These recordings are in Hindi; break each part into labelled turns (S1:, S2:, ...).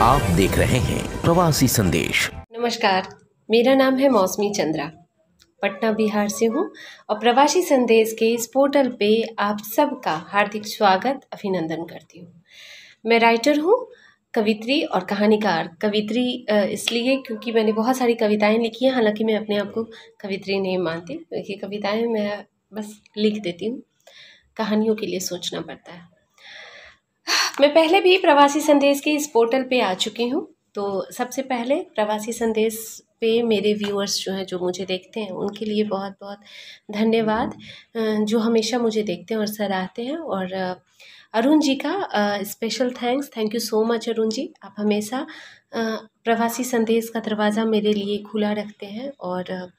S1: आप देख रहे हैं प्रवासी संदेश।
S2: नमस्कार, मेरा नाम है मौसमी चंद्रा, पटना बिहार से हूँ और प्रवासी संदेश के इस पोर्टल पे आप सबका हार्दिक स्वागत अभिनंदन करती हूँ। मैं राइटर हूँ, कवित्री और कहानीकार। कवित्री इसलिए क्योंकि मैंने बहुत सारी कविताएं लिखी हैं, हालांकि मैं अपने आप को कवित्री नहीं मानती क्योंकि कविताएं मैं बस लिख देती हूँ, कहानियों के लिए सोचना पड़ता है। मैं पहले भी प्रवासी संदेश के इस पोर्टल पे आ चुकी हूँ, तो सबसे पहले प्रवासी संदेश पे मेरे व्यूअर्स जो हैं, जो मुझे देखते हैं, उनके लिए बहुत बहुत धन्यवाद, जो हमेशा मुझे देखते हैं और सराहते हैं। और अरुण जी का special thanks, thank you so much Arun ji. आप हमेशा प्रवासी संदेश का दरवाज़ा मेरे लिए खुला रखते हैं और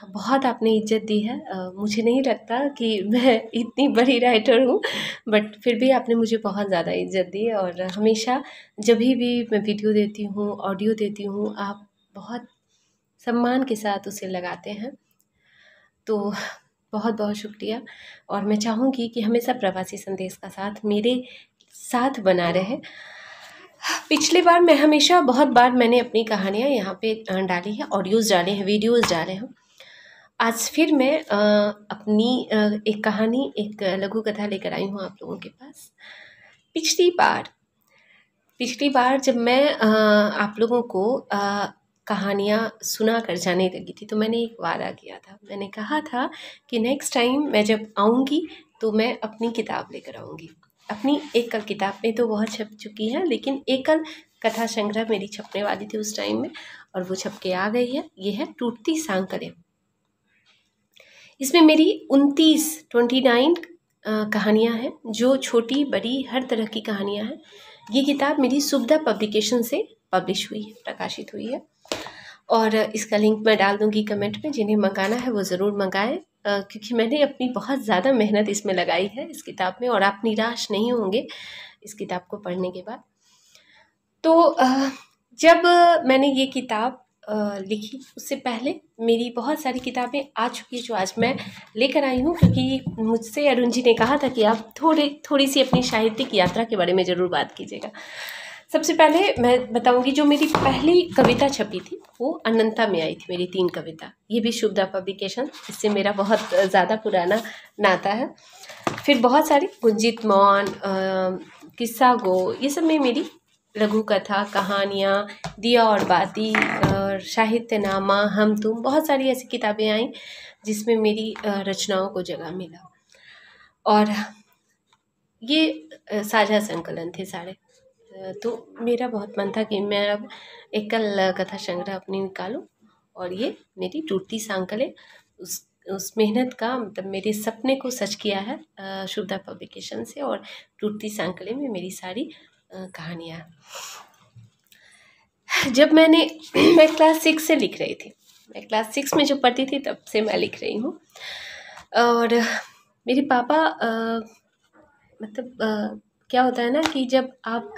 S2: बहुत आपने इज्जत दी है। मुझे नहीं लगता कि मैं इतनी बड़ी राइटर हूँ, बट फिर भी आपने मुझे बहुत ज़्यादा इज्जत दी और हमेशा जब भी मैं वीडियो देती हूँ, ऑडियो देती हूँ, आप बहुत सम्मान के साथ उसे लगाते हैं, तो बहुत बहुत शुक्रिया। और मैं चाहूँगी कि हमेशा प्रवासी संदेश का साथ मेरे साथ बना रहे। पिछली बार मैं हमेशा बहुत बार मैंने अपनी कहानियाँ यहाँ पे डाली है, ऑडियोज़ डाले हैं, वीडियोज़ डाले हैं। आज फिर मैं अपनी एक कहानी, एक लघु कथा लेकर आई हूँ आप लोगों के पास। पिछली बार जब मैं आप लोगों को कहानियाँ सुना कर जाने लगी थी, तो मैंने एक वादा किया था। मैंने कहा था कि नेक्स्ट टाइम मैं जब आऊँगी तो मैं अपनी किताब लेकर आऊँगी। अपनी एकल किताब में तो बहुत छप चुकी है, लेकिन एकल कथा संग्रह मेरी छपने वाली थी उस टाइम में, और वो छप के आ गई है। ये है टूटती सांकलें। इसमें मेरी 29 कहानियाँ हैं, जो छोटी बड़ी हर तरह की कहानियाँ हैं। ये किताब मेरी सुविधा पब्लिकेशन से पब्लिश हुई है, प्रकाशित हुई है, और इसका लिंक मैं डाल दूँगी कमेंट में। जिन्हें मंगाना है वो ज़रूर मंगाएं, क्योंकि मैंने अपनी बहुत ज़्यादा मेहनत इसमें लगाई है, इस किताब में, और आप निराश नहीं होंगे इस किताब को पढ़ने के बाद। तो जब मैंने ये किताब लिखी, उससे पहले मेरी बहुत सारी किताबें आ चुकी है जो आज मैं लेकर आई हूँ, क्योंकि मुझसे अरुण जी ने कहा था कि आप थोड़ी सी अपनी साहित्यिक यात्रा के बारे में ज़रूर बात कीजिएगा। सबसे पहले मैं बताऊंगी, जो मेरी पहली कविता छपी थी वो अनंता में आई थी, मेरी 3 कविता। ये भी शुभदा पब्लिकेशन, इससे मेरा बहुत ज़्यादा पुराना नाता है। फिर बहुत सारी गुंजित मौन, किस्सा गो, ये सब में मेरी लघु कथा, कहानियाँ, दिया और बाती, और साहित्यनामा, हम तुम, बहुत सारी ऐसी किताबें आईं जिसमें मेरी रचनाओं को जगह मिला। और ये साझा संकलन थे सारे। तो मेरा बहुत मन था कि मैं अब एकल कथा संग्रह अपनी निकालूं, और ये मेरी टूटती सांकलें उस मेहनत का, मतलब मेरे सपने को सच किया है शुभदा पब्लिकेशन से। और टूटती सांकलें में मेरी सारी कहानियाँ। जब मैं क्लास 6 से लिख रही थी, मैं क्लास 6 में जब पढ़ती थी तब से मैं लिख रही हूँ। और मेरे पापा मतलब क्या होता है ना कि जब आप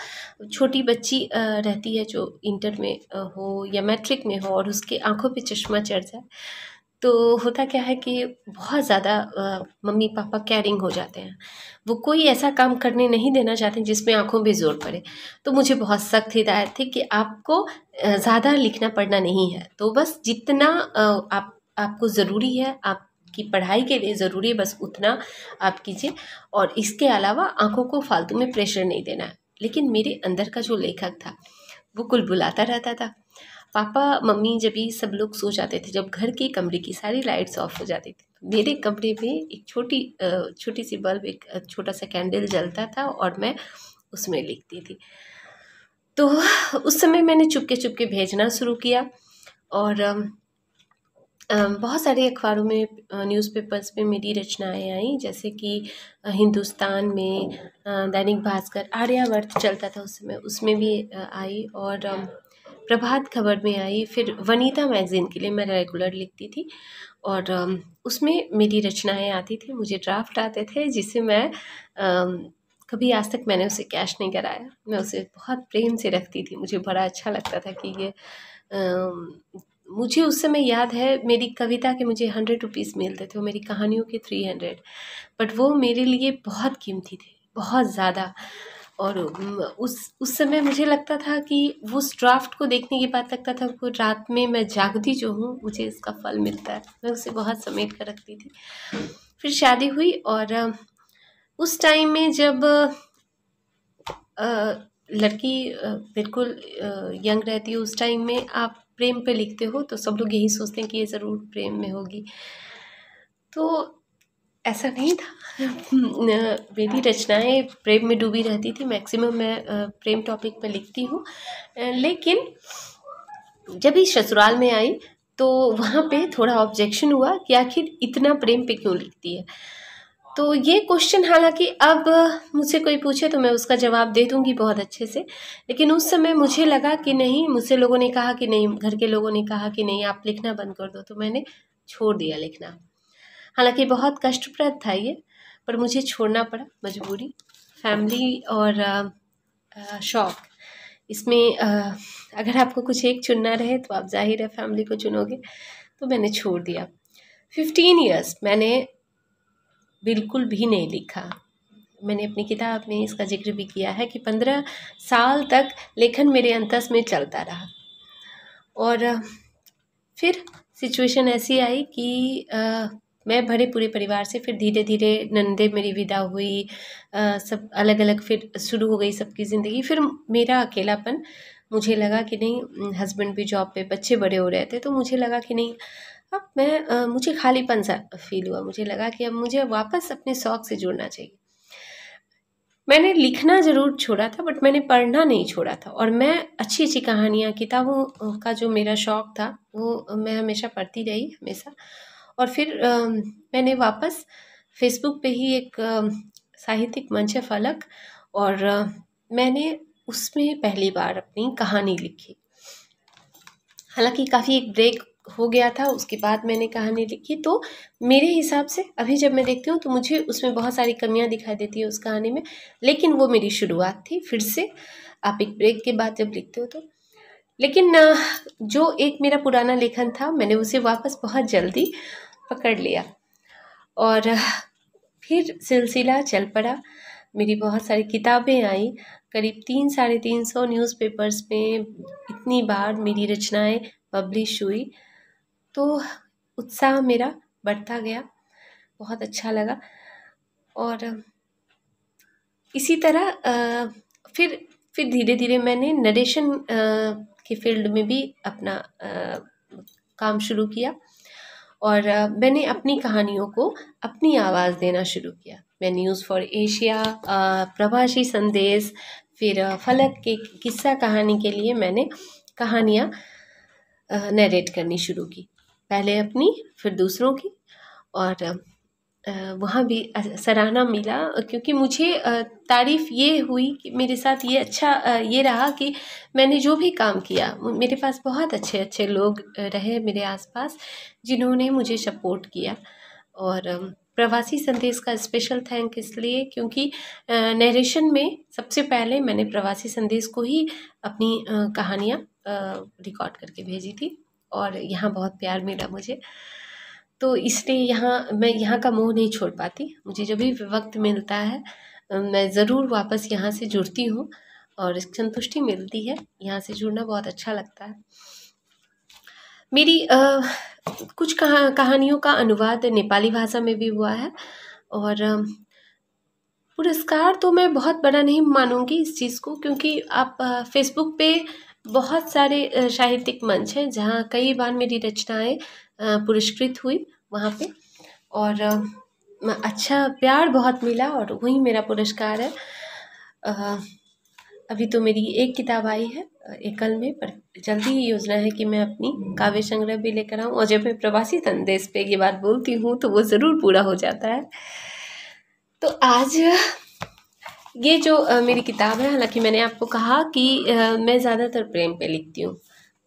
S2: छोटी बच्ची रहती है जो इंटर में हो या मैट्रिक में हो, और उसके आंखों पे चश्मा चढ़ जाए, तो होता क्या है कि बहुत ज़्यादा मम्मी पापा केयरिंग हो जाते हैं। वो कोई ऐसा काम करने नहीं देना चाहते जिसमें आंखों पे जोर पड़े। तो मुझे बहुत सख्त हिदायत थी कि आपको ज़्यादा लिखना पढ़ना नहीं है, तो बस जितना आपको ज़रूरी है, आपकी पढ़ाई के लिए ज़रूरी है, बस उतना आप कीजिए, और इसके अलावा आंखों को फालतू में प्रेशर नहीं देना है। लेकिन मेरे अंदर का जो लेखक था वो कुलबुलाता रहता था। पापा मम्मी जब भी सब लोग सो जाते थे, जब घर के कमरे की सारी लाइट्स ऑफ हो जाती थी, मेरे कमरे में एक छोटी सी बल्ब, एक छोटा सा कैंडल जलता था, और मैं उसमें लिखती थी। तो उस समय मैंने चुपके चुपके भेजना शुरू किया, और बहुत सारे अखबारों में, न्यूज़पेपर्स में मेरी रचनाएं आई, जैसे कि हिंदुस्तान में, दैनिक भास्कर, आर्यावर्त चलता था उस समय, उसमें भी आई, और प्रभात खबर में आई। फिर वनीता मैगज़ीन के लिए मैं रेगुलर लिखती थी, और उसमें मेरी रचनाएं आती थी, मुझे ड्राफ्ट आते थे, जिसे मैं कभी आज तक मैंने उसे कैश नहीं कराया। मैं उसे बहुत प्रेम से रखती थी, मुझे बड़ा अच्छा लगता था कि ये मुझे उस समय याद है, मेरी कविता के मुझे 100 रुपीज़ मिलते थे, वो मेरी कहानियों के 300, बट वो मेरे लिए बहुत कीमती थे, बहुत ज़्यादा। और उस समय मुझे लगता था कि उस ड्राफ्ट को देखने के बाद लगता था वो रात में मैं जागती जो हूँ मुझे इसका फल मिलता है। मैं उसे बहुत समेट कर रखती थी। फिर शादी हुई और उस टाइम में जब लड़की बिल्कुल यंग रहती है, उस टाइम में आप प्रेम पे लिखते हो तो सब लोग यही सोचते हैं कि ये ज़रूर प्रेम में होगी। तो ऐसा नहीं था। मेरी रचनाएं प्रेम में डूबी रहती थी। मैक्सिमम मैं प्रेम टॉपिक पर लिखती हूँ। लेकिन जब इस ससुराल में आई तो वहाँ पे थोड़ा ऑब्जेक्शन हुआ कि आखिर इतना प्रेम पे क्यों लिखती है। तो ये क्वेश्चन हालांकि अब मुझसे कोई पूछे तो मैं उसका जवाब दे दूंगी बहुत अच्छे से, लेकिन उस समय मुझे लगा कि नहीं, मुझसे लोगों ने कहा कि नहीं, घर के लोगों ने कहा कि नहीं आप लिखना बंद कर दो, तो मैंने छोड़ दिया लिखना। हालांकि बहुत कष्टप्रद था ये, पर मुझे छोड़ना पड़ा, मजबूरी, फैमिली और शौक। इसमें अगर आपको कुछ एक चुनना रहे तो आप जाहिर है फैमिली को चुनोगे, तो मैंने छोड़ दिया। 15 ईयर्स मैंने बिल्कुल भी नहीं लिखा। मैंने अपनी किताब में इसका जिक्र भी किया है कि 15 साल तक लेखन मेरे अंतस में चलता रहा। और फिर सिचुएशन ऐसी आई कि मैं भरे पूरे परिवार से फिर धीरे धीरे नंदे मेरी विदा हुई, सब अलग अलग फिर शुरू हो गई सबकी ज़िंदगी। फिर मेरा अकेलापन, मुझे लगा कि नहीं, हस्बैंड भी जॉब पे, बच्चे बड़े हो रहे थे, तो मुझे लगा कि नहीं, अब मैं मुझे खालीपन सा फील हुआ। मुझे लगा कि अब मुझे वापस अपने शौक़ से जुड़ना चाहिए। मैंने लिखना ज़रूर छोड़ा था बट मैंने पढ़ना नहीं छोड़ा था। और मैं अच्छी अच्छी कहानियाँ, किताबों का जो मेरा शौक़ था वो मैं हमेशा पढ़ती रही, हमेशा। और फिर मैंने वापस फेसबुक पे ही एक साहित्यिक मंच है फलक, और मैंने उसमें पहली बार अपनी कहानी लिखी। हालांकि काफ़ी एक ब्रेक हो गया था, उसके बाद मैंने कहानी लिखी। तो मेरे हिसाब से अभी जब मैं देखती हूँ तो मुझे उसमें बहुत सारी कमियां दिखाई देती है उस कहानी में, लेकिन वो मेरी शुरुआत थी। फिर से आप एक ब्रेक के बाद जब लिखते हो तो, लेकिन जो एक मेरा पुराना लेखन था मैंने उसे वापस बहुत जल्दी पकड़ लिया और फिर सिलसिला चल पड़ा। मेरी बहुत सारी किताबें आई, करीब 300-350 न्यूज़पेपर्स में इतनी बार मेरी रचनाएं पब्लिश हुई। तो उत्साह मेरा बढ़ता गया, बहुत अच्छा लगा। और इसी तरह फिर धीरे धीरे मैंने नरेशन के फील्ड में भी अपना काम शुरू किया और मैंने अपनी कहानियों को अपनी आवाज़ देना शुरू किया। मैं न्यूज़ फॉर एशिया, प्रवासी संदेश, फिर फलक के किस्सा कहानी के लिए मैंने कहानियाँ नरेट करनी शुरू की, पहले अपनी फिर दूसरों की। और वहाँ भी सराहना मिला, क्योंकि मुझे तारीफ़ ये हुई कि मेरे साथ ये अच्छा ये रहा कि मैंने जो भी काम किया, मेरे पास बहुत अच्छे अच्छे लोग रहे मेरे आसपास जिन्होंने मुझे सपोर्ट किया। और प्रवासी संदेश का स्पेशल थैंक इसलिए क्योंकि नरेशन में सबसे पहले मैंने प्रवासी संदेश को ही अपनी कहानियाँ रिकॉर्ड करके भेजी थी और यहाँ बहुत प्यार मिला मुझे। तो इसलिए मैं यहाँ का मोह नहीं छोड़ पाती। मुझे जब भी वक्त मिलता है मैं ज़रूर वापस यहाँ से जुड़ती हूँ और संतुष्टि मिलती है, यहाँ से जुड़ना बहुत अच्छा लगता है। मेरी कुछ कहानियों का अनुवाद नेपाली भाषा में भी हुआ है। और पुरस्कार तो मैं बहुत बड़ा नहीं मानूंगी इस चीज़ को, क्योंकि आप फेसबुक पे बहुत सारे साहित्यिक मंच हैं जहाँ कई बार मेरी रचनाएं पुरस्कृत हुई वहाँ पे, और अच्छा प्यार बहुत मिला और वही मेरा पुरस्कार है। अभी तो मेरी एक किताब आई है एकल में, पर जल्दी ही योजना है कि मैं अपनी काव्य संग्रह भी लेकर आऊँ। और जब मैं प्रवासी संदेश पे ये बात बोलती हूँ तो वो ज़रूर पूरा हो जाता है। तो आज ये जो मेरी किताब है, हालांकि मैंने आपको कहा कि मैं ज़्यादातर प्रेम पे लिखती हूँ,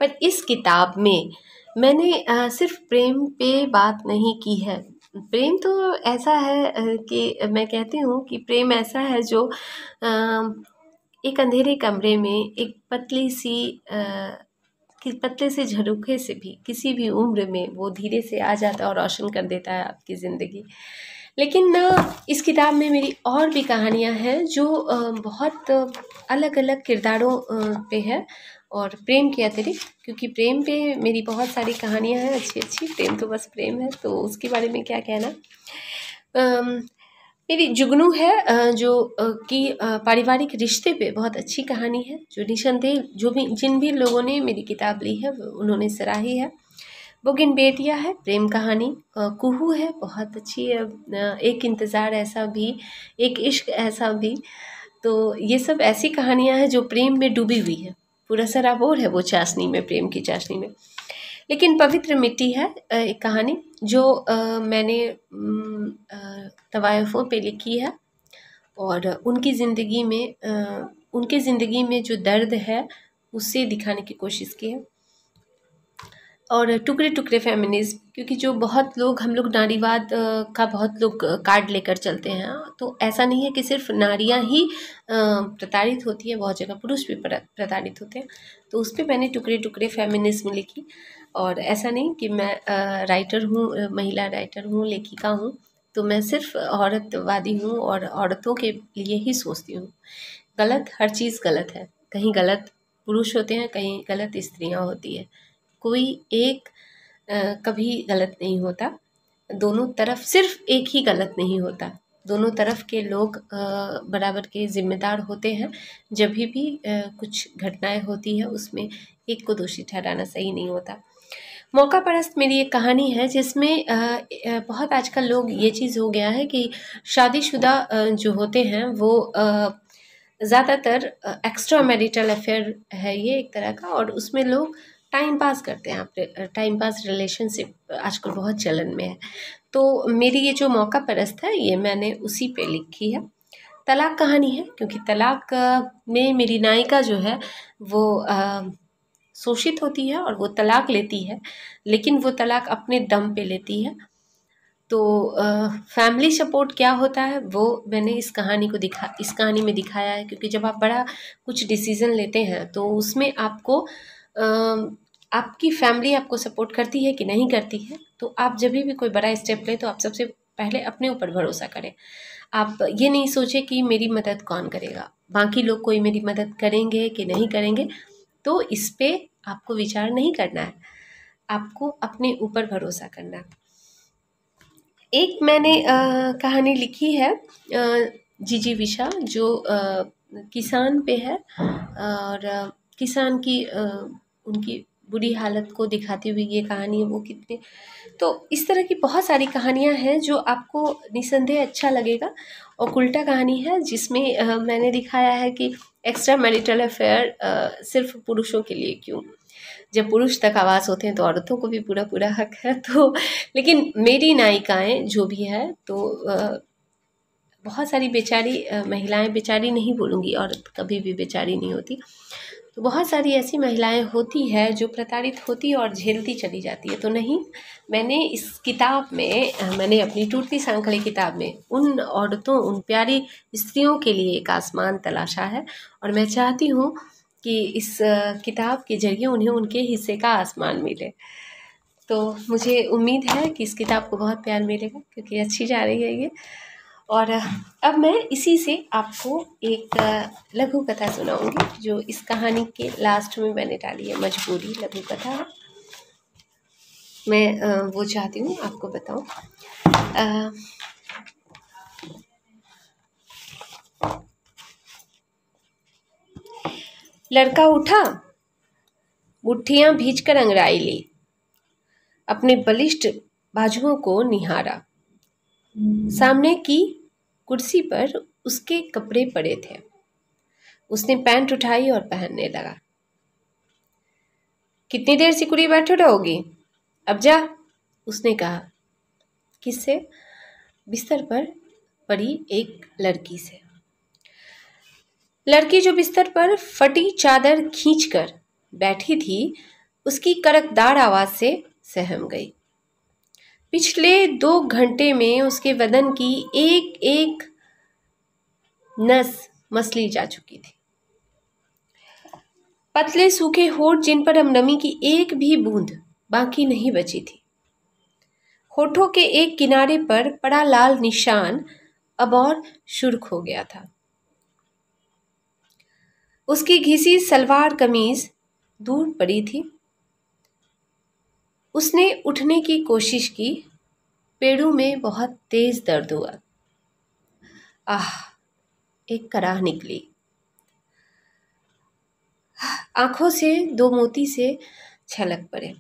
S2: पर इस किताब में मैंने सिर्फ प्रेम पे बात नहीं की है। प्रेम तो ऐसा है कि मैं कहती हूँ कि प्रेम ऐसा है जो एक अंधेरे कमरे में एक पतले से झरोखे से भी किसी भी उम्र में वो धीरे से आ जाता है और रोशन कर देता है आपकी ज़िंदगी। लेकिन इस किताब में मेरी और भी कहानियाँ हैं जो बहुत अलग अलग किरदारों पे है, और प्रेम के अतिरिक्त, क्योंकि प्रेम पे मेरी बहुत सारी कहानियाँ हैं अच्छी अच्छी। प्रेम तो बस प्रेम है, तो उसके बारे में क्या कहना। मेरी जुगनू है जो कि पारिवारिक रिश्ते पे बहुत अच्छी कहानी है, जो निसंदेह जिन भी लोगों ने मेरी किताब ली है उन्होंने सराही है। बोगिन बेटिया है प्रेम कहानी, कुहू है बहुत अच्छी है, एक इंतज़ार ऐसा भी, एक इश्क ऐसा भी। तो ये सब ऐसी कहानियाँ हैं जो प्रेम में डूबी हुई है, पूरा सराबोर है वो चाशनी में, प्रेम की चाशनी में। लेकिन पवित्र मिट्टी है एक कहानी जो मैंने तवायफों पे लिखी है, और उनकी ज़िंदगी में जो दर्द है उससे दिखाने की कोशिश की है। और टुकड़े टुकड़े फेमिनिज्म, क्योंकि जो बहुत लोग हम लोग नारीवाद का बहुत लोग कार्ड लेकर चलते हैं, तो ऐसा नहीं है कि सिर्फ नारियां ही प्रताड़ित होती है, बहुत जगह पुरुष भी प्रताड़ित होते हैं। तो उस पर मैंने टुकड़े टुकड़े फेमिनिज्म लिखी। और ऐसा नहीं कि मैं राइटर हूँ, महिला राइटर हूँ, लेखिका हूँ, तो मैं सिर्फ औरतवादी हूँ और औरतों के लिए ही सोचती हूँ। गलत हर चीज़ गलत है, कहीं गलत पुरुष होते हैं, कहीं गलत स्त्रियाँ होती है, कोई एक कभी गलत नहीं होता। दोनों तरफ सिर्फ एक ही गलत नहीं होता, दोनों तरफ के लोग बराबर के जिम्मेदार होते हैं। जब भी कुछ घटनाएं होती है उसमें एक को दोषी ठहराना सही नहीं होता। मौका परस्त मेरी एक कहानी है जिसमें बहुत आजकल लोग ये चीज़ हो गया है कि शादीशुदा जो होते हैं वो ज़्यादातर एक्स्ट्रा मैरिटल अफेयर है ये एक तरह का, और उसमें लोग टाइम पास करते हैं, टाइम पास रिलेशनशिप आजकल बहुत चलन में है। तो मेरी ये जो मौका परस्त है ये मैंने उसी पे लिखी है। तलाक कहानी है, क्योंकि तलाक में मेरी नायिका जो है वो शोषित होती है और वो तलाक लेती है, लेकिन वो तलाक अपने दम पे लेती है। तो फैमिली सपोर्ट क्या होता है वो मैंने इस कहानी में दिखाया है, क्योंकि जब आप बड़ा कुछ डिसीज़न लेते हैं तो उसमें आपको आपकी फैमिली आपको सपोर्ट करती है कि नहीं करती है। तो आप जब भी कोई बड़ा स्टेप लें तो आप सबसे पहले अपने ऊपर भरोसा करें। आप ये नहीं सोचें कि मेरी मदद कौन करेगा, बाकी लोग कोई मेरी मदद करेंगे कि नहीं करेंगे, तो इस पे आपको विचार नहीं करना है, आपको अपने ऊपर भरोसा करना है। एक मैंने कहानी लिखी है जीजी विशा, जो किसान पे है, और किसान की उनकी बुरी हालत को दिखाती हुई ये कहानी है। वो कितने, तो इस तरह की बहुत सारी कहानियाँ हैं जो आपको निसंदेह अच्छा लगेगा। और उल्टा कहानी है जिसमें मैंने दिखाया है कि एक्स्ट्रा मैरिटल अफेयर सिर्फ पुरुषों के लिए क्यों, जब पुरुष तक आवाज़ होते हैं तो औरतों को भी पूरा पूरा हक है। तो लेकिन मेरी नायिकाएं जो भी है तो बहुत सारी बेचारी महिलाएं, बेचारी नहीं बोलूँगी, औरत कभी भी बेचारी नहीं होती, तो बहुत सारी ऐसी महिलाएं होती है जो प्रताड़ित होती और झेलती चली जाती है। तो नहीं, मैंने इस किताब में मैंने अपनी टूटती सांखली किताब में उन औरतों, उन प्यारी स्त्रियों के लिए एक आसमान तलाशा है, और मैं चाहती हूँ कि इस किताब के जरिए उन्हें उनके हिस्से का आसमान मिले। तो मुझे उम्मीद है कि इस किताब को बहुत प्यार मिलेगा, क्योंकि अच्छी जा रही है ये। और अब मैं इसी से आपको एक लघु कथा सुनाऊंगी, जो इस कहानी के लास्ट में मैंने डाली है, मजबूरी लघु कथा है। मैं वो चाहती हूँ आपको बताऊँ। लड़का उठा, मुट्ठियाँ भींचकर अंगड़ाई ली, अपने बलिष्ठ बाजुओं को निहारा। सामने की कुर्सी पर उसके कपड़े पड़े थे। उसने पैंट उठाई और पहनने लगा। कितनी देर सिकुड़ी बैठे रहोगी, अब जा, उसने कहा। किससे? बिस्तर पर पड़ी एक लड़की से। लड़की जो बिस्तर पर फटी चादर खींचकर बैठी थी, उसकी कड़कदार आवाज से सहम गई। पिछले 2 घंटे में उसके बदन की एक एक नस मसली जा चुकी थी। पतले सूखे होठ जिन पर अब नमी की एक भी बूंद बाकी नहीं बची थी। होठों के एक किनारे पर बड़ा लाल निशान अब और सुर्ख हो गया था। उसकी घिसी सलवार कमीज दूर पड़ी थी। उसने उठने की कोशिश की। पेड़ों में बहुत तेज दर्द हुआ। आह, एक कराह निकली। आंखों से दो मोती से छलक पड़े।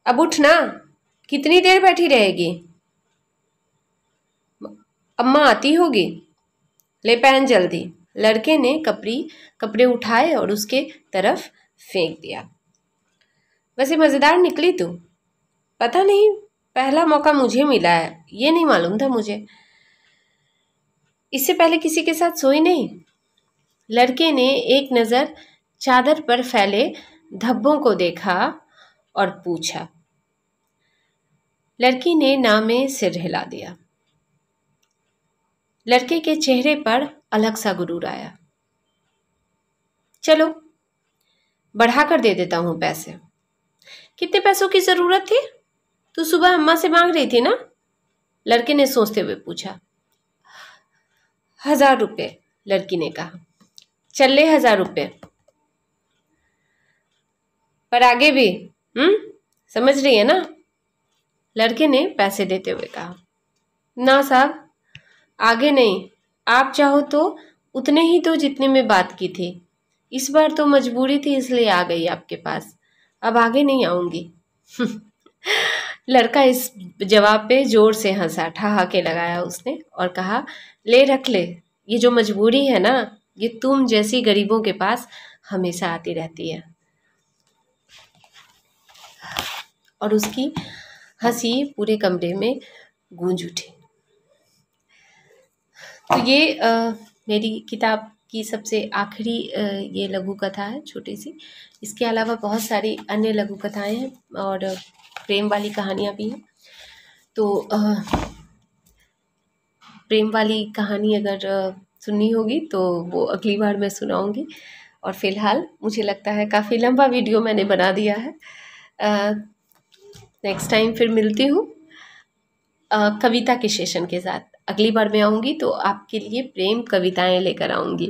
S2: अब उठना, कितनी देर बैठी रहेगी? अम्मा आती होगी, ले पहन जल्दी। लड़के ने कपड़े उठाए और उसके तरफ फेंक दिया। वैसे मजेदार निकली तू। पता नहीं, पहला मौका मुझे मिला है, ये नहीं मालूम था मुझे। इससे पहले किसी के साथ सोई नहीं। लड़के ने एक नज़र चादर पर फैले धब्बों को देखा और पूछा। लड़की ने ना में सिर हिला दिया। लड़के के चेहरे पर अलग सा गुरूर आया। चलो, बढ़ा कर दे देता हूं पैसे। कितने पैसों की जरूरत थी? तू सुबह अम्मा से मांग रही थी ना? लड़के ने सोचते हुए पूछा। 1000 रुपये, लड़की ने कहा। चल ले 1000 रुपये, पर आगे भी समझ रही है ना? लड़के ने पैसे देते हुए कहा। ना साहब, आगे नहीं। आप चाहो तो उतने ही दो जितने में बात की थी। इस बार तो मजबूरी थी इसलिए आ गई आपके पास। अब आगे नहीं आऊंगी। लड़का इस जवाब पे जोर से हंसा, ठहाके लगाया उसने और कहा, ले रख ले। ये जो मजबूरी है ना, ये तुम जैसी गरीबों के पास हमेशा आती रहती है। और उसकी हंसी पूरे कमरे में गूंज उठी। तो ये मेरी किताब की सबसे आखिरी ये लघु कथा है, छोटी सी। इसके अलावा बहुत सारी अन्य लघु कथाएं हैं और प्रेम वाली कहानियाँ भी हैं। तो प्रेम वाली कहानी अगर सुननी होगी तो वो अगली बार मैं सुनाऊंगी। और फिलहाल मुझे लगता है काफ़ी लंबा वीडियो मैंने बना दिया है। नेक्स्ट टाइम फिर मिलती हूँ कविता के सेशन के साथ। अगली बार मैं आऊँगी तो आपके लिए प्रेम कविताएं लेकर आऊँगी।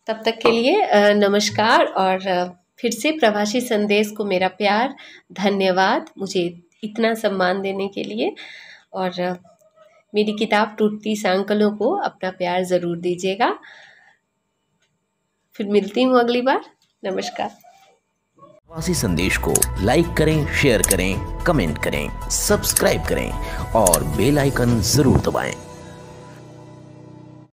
S2: तब तक के लिए नमस्कार। और फिर से प्रवासी संदेश को मेरा प्यार, धन्यवाद मुझे इतना सम्मान देने के लिए। और मेरी किताब टूटती सांकलों को अपना प्यार ज़रूर दीजिएगा। फिर मिलती हूँ अगली बार। नमस्कार।
S1: प्रवासी संदेश को लाइक करें, शेयर करें, कमेंट करें, सब्सक्राइब करें और बेल आइकन जरूर दबाएं।